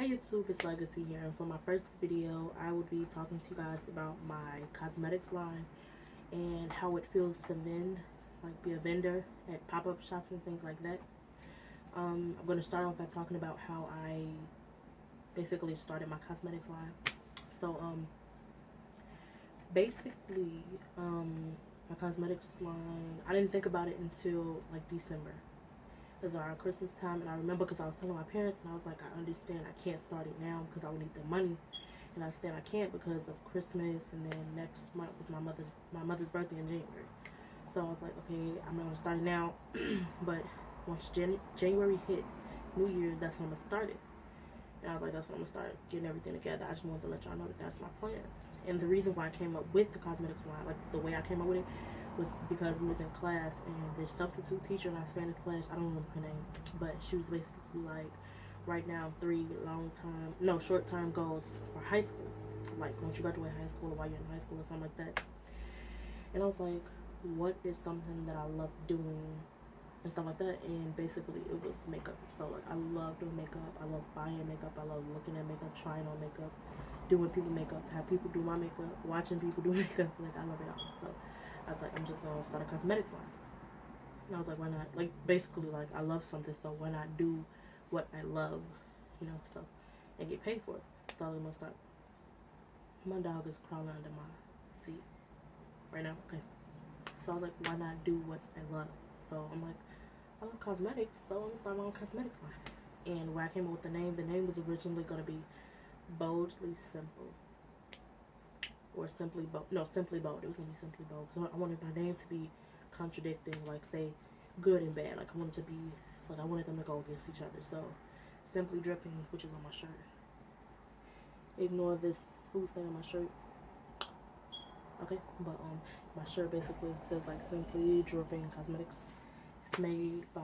Hey YouTube, it's Legacy here, and for my first video, I would be talking to you guys about my cosmetics line and how it feels to be a vendor at pop-up shops and things like that. I'm going to start off by talking about how I basically started my cosmetics line. So, basically, my cosmetics line, I didn't think about it until like December. It was around Christmas time, and I remember because I was telling my parents, and I was like, I understand I can't start it now because I would need the money, and I understand I can't because of Christmas, and then next month was my mother's birthday in January. So I was like, okay, I'm not gonna start it now, but once January hit, New Year's, that's when I'm gonna start it. And I was like, that's when I'm gonna start getting everything together. I just wanted to let y'all know that that's my plan. And the reason why I came up with the cosmetics line, like the way I came up with it, was because we was in class and this substitute teacher in our Spanish class, I don't remember her name, but she was basically like, right now, short term goals for high school. Like once you graduate high school or while you're in high school or something like that. And I was like, what is something that I love doing and stuff like that? And basically it was makeup. So like I love doing makeup, I love buying makeup, I love looking at makeup, trying on makeup, doing people makeup, have people do my makeup, watching people do makeup. Like I love it all. So I was like, I'm just gonna start a cosmetics line. And I was like, why not? Like basically like I love something, so why not do what I love, so and get paid for it. So I'm gonna start. My dog is crawling under my seat right now. Okay. So I was like, why not do what I love? So I'm like, I love cosmetics, so I'm gonna start my own cosmetics line. And where I came up with the name was originally gonna be Boldly Simple. Or Simply Bold. No, Simply Bold. It was gonna be Simply Bold. So I wanted my name to be contradicting, like say good and bad. Like I wanted to be I wanted them to go against each other. So Simply Dripping, which is on my shirt. Ignore this food stain on my shirt. Okay, but my shirt basically says like Simply Dripping Cosmetics. It's made by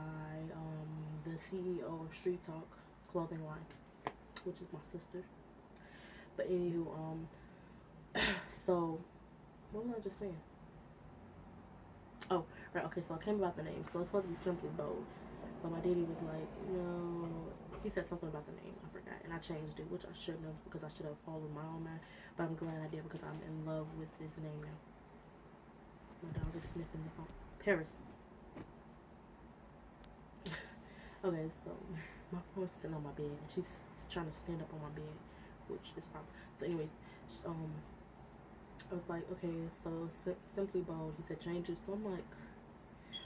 the CEO of Street Talk clothing line, which is my sister. But anywho, so what was I just saying? Oh, right, okay, so I came about the name. So it's supposed to be Simply Bold. But my daddy was like, no. He said something about the name. I forgot. And I changed it, which I shouldn't have because I should have followed my own mind. But I'm glad I did because I'm in love with this name now. My dog is sniffing the phone. Paris. Okay, so my phone's sitting on my bed and she's trying to stand up on my bed, which is problem. So anyways, I was like, okay, so Simply Bold. He said change it. So I'm like,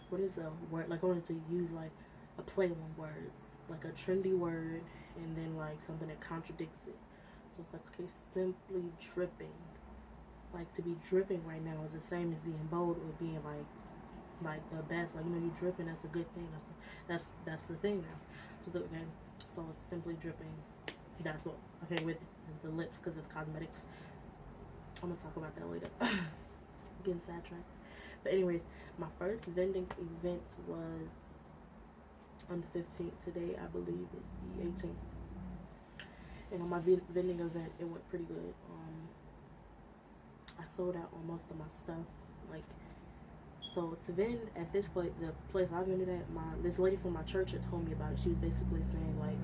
what is a word? Like I wanted to use like a play on words, like a trendy word, and then like something that contradicts it. So it's like, okay, Simply Dripping. Like to be dripping right now is the same as being bold or being like the best. Like you dripping. That's a good thing. That's the thing now. So it's like, okay. So it's Simply Dripping. That's what. Okay, with the lips because it's cosmetics. I'm gonna talk about that later. Getting sidetracked. But anyways, my first vending event was on the 15th. Today, I believe, is the 18th. And on my vending event, it went pretty good. I sold out on most of my stuff. Like, so to vend at this place, the place I vended at, this lady from my church had told me about it. She was basically saying like,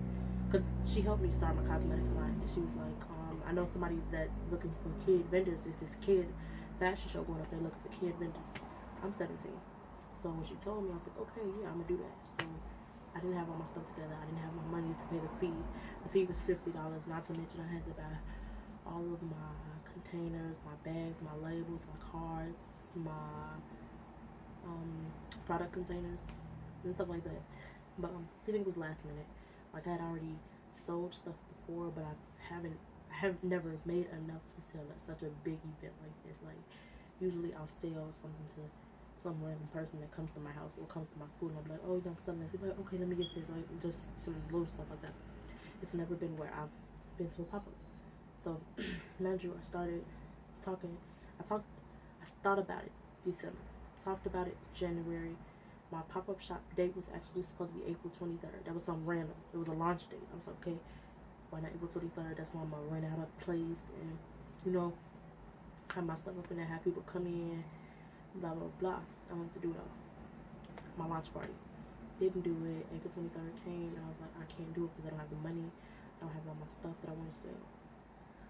because she helped me start my cosmetics line, and she was like, I know somebody that looking for kid vendors. It's this kid fashion show going up there looking for kid vendors. I'm 17. So when she told me, I was like, okay, yeah, I'm gonna do that. So I didn't have all my stuff together. I didn't have my money to pay the fee. The fee was $50. Not to mention I had to buy all of my containers, my bags, my labels, my cards, my product containers, and stuff like that. But everything was last minute. Like I had already sold stuff before, but I have never made enough to sell at such a big event like this. Like usually I'll sell something to some random person that comes to my house or comes to my school and I'll be like, oh, you know, I'm selling this. Like, okay, let me get this. Like just some little stuff like that. It's never been where I've been to a pop-up. So mind you, I started talking. I thought about it December. Talked about it January. My pop-up shop date was actually supposed to be April 23rd. That was some random. It was a launch date. I was like, okay, why not April 23rd? That's when I'm gonna run out of place and have my stuff up in there, have people come in, blah blah blah. I wanted to do it all. My launch party. Didn't do it. April 23rd came and I was like, I can't do it because I don't have the money. I don't have all my sale,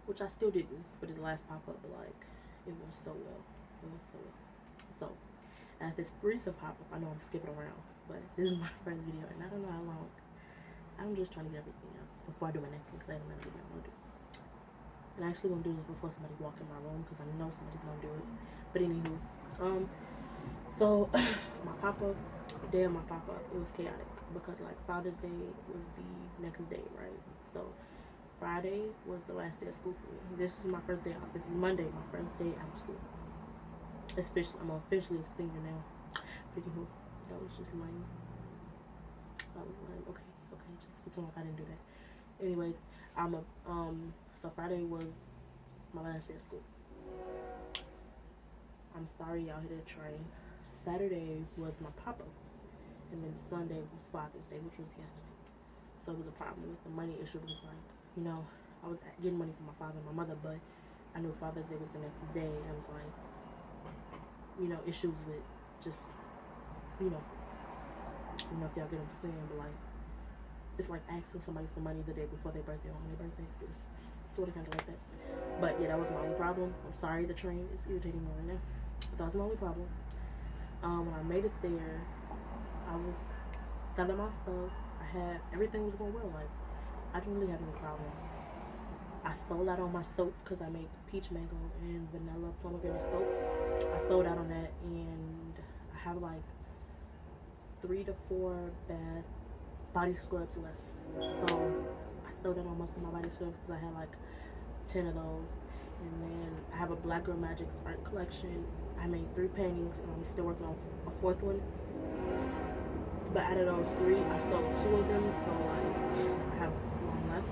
which I still didn't for this last pop-up, but like it went so well. It went so well. So at this recent pop-up, I know I'm skipping around, but this is my first video and I don't know how long. I'm just trying to get everything out before I do my next one, because I don't know what I'm gonna do. And I actually gonna do this before somebody walk in my room, because I know somebody's gonna do it. But anywho, so my pop-up, the day of my pop-up, it was chaotic because like Father's Day was the next day, right? So Friday was the last day of school for me. This is my first day off. This is Monday, my first day out of school. I'm officially a senior now. But anywho, that was just lame. That was lame. Okay, just pretend like I didn't do that. Anyways, so Friday was my last day of school. I'm sorry y'all hit a train. Saturday was my pop-up, and then Sunday was Father's Day, which was yesterday. So it was a problem with the money issue, because like, you know, I was getting money from my father and my mother, but I knew Father's Day was the next day, and I was like, you know, issues with just, you know if y'all get what I'm saying, but like, it's like asking somebody for money the day before their birthday or on their birthday. It's sort of kind of like that. But yeah, that was my only problem. I'm sorry the train is irritating me right now, but that was my only problem. When I made it there, I was selling my stuff. Everything was going well. Like, I didn't really have any problems. I sold out on my soap because I make peach mango and vanilla pomegranate soap. I sold out on that, and I have like 3 to 4 body scrubs left. So I sold out on most of my body scrubs because I had like 10 of those. And then I have a Black Girl Magic art collection. I made 3 paintings, and I'm still working on a 4th one. But out of those 3, I sold 2 of them, so like I have 1 left.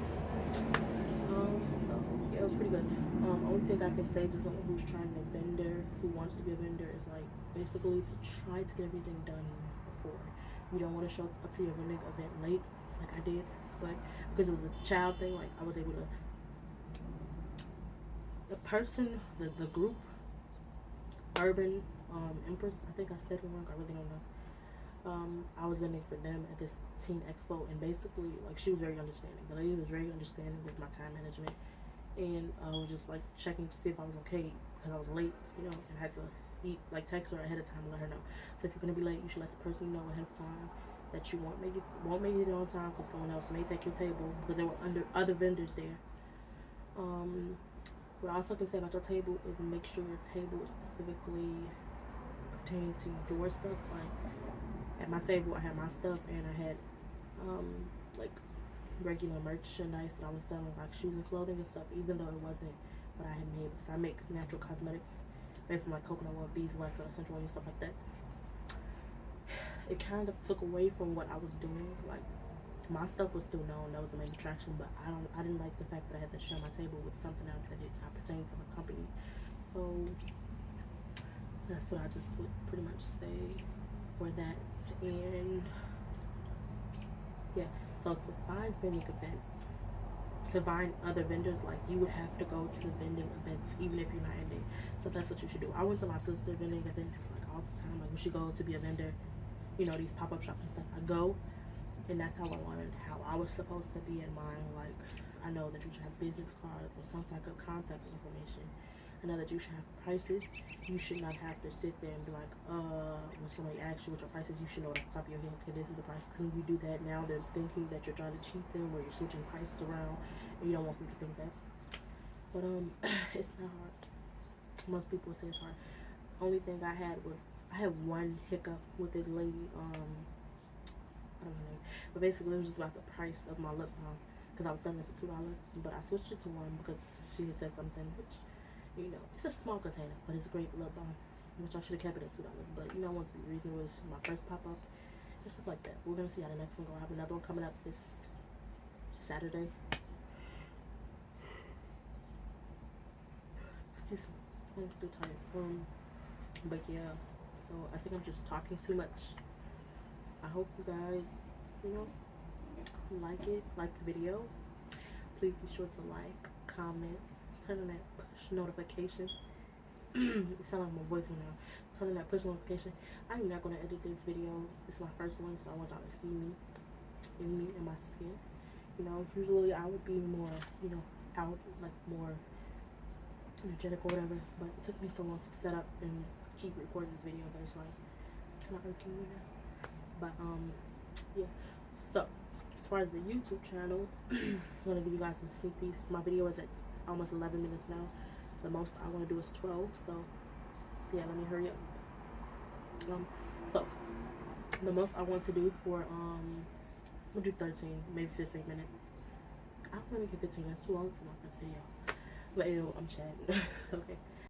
So yeah, it was pretty good. Only thing I can say to someone who's trying to be a vendor, who wants to be a vendor, is like basically to try to get everything done before. You don't want to show up to your vending event late, like I did, but because it was a child thing, like I was able to. The group, Urban Empress, I think I said it wrong, I really don't know. I was vending for them at this teen expo, and basically, like, she was very understanding. The lady was very understanding with my time management, and I was just like checking to see if I was okay because I was late, you know, and I had to text her ahead of time and let her know. So if you're gonna be late, you should let the person know ahead of time that you won't make it on time because someone else may take your table, because there were other vendors there. What I also can say about your table is make sure your table is specifically pertaining to your stuff. Like at my table, I had my stuff, and I had like regular merchandise that I was selling, like shoes and clothing and stuff, even though it wasn't what I had made, because I make natural cosmetics made from like coconut oil, beeswax, or essential oil and stuff like that. It kind of took away from what I was doing. Like my stuff was still known, that was the main attraction, but I didn't like the fact that I had to share my table with something else that did not pertain to the company. So that's what I just would pretty much say for that. And yeah, so to find vending events, to find other vendors, like you would have to go to the vending events even if you're not in there. So that's what you should do. I went to my sister vending events like all the time. Like when she go to be a vendor, you know, these pop-up shops and stuff, I go, and that's how I learned how I was supposed to be in mine. Like I know that you should have business cards or some type of contact information. I know that you should have prices. You should not have to sit there and be like, when somebody asks you what your price is, you should know at the top of your head, okay, this is the price. Because when you do that, now they're thinking that you're trying to cheat them or you're switching prices around, and you don't want people to think that. But it's not hard. Most people say it's hard. Only thing I had one hiccup with this lady. I don't know, but basically it was just about the price of my lip balm, because I was selling it for $2, but I switched it to $1 because she had said something which, you know, it's a small container, but it's a great lip balm, which I should have kept it at $2. But you know, I want to be reasonable. It's my first pop up and stuff like that. We're gonna see how the next one go. I have another one coming up this Saturday. Excuse me, I'm still tired. But yeah, so I think I'm just talking too much. I hope you guys, you know, like the video. Please be sure to like, comment, turn on that push notification. It sounds like my voice right now. Turn on that push notification. I'm not going to edit this video. It's my first one, so I want y'all to see me and my skin. You know, usually I would be more, you know, out, like more energetic or whatever. But it took me so long to set up and keep recording this video that it's like it's kind of irking me now. But yeah. So as far as the YouTube channel, I'm gonna give you guys a sneak peek. My video is at almost 11 minutes now. The most I want to do is 12. So yeah, let me hurry up. So the most I want to do for we'll do 13, maybe 15 minutes. I don't really get 15. That's too long for my first video. But anyway, I'm chatting. Okay.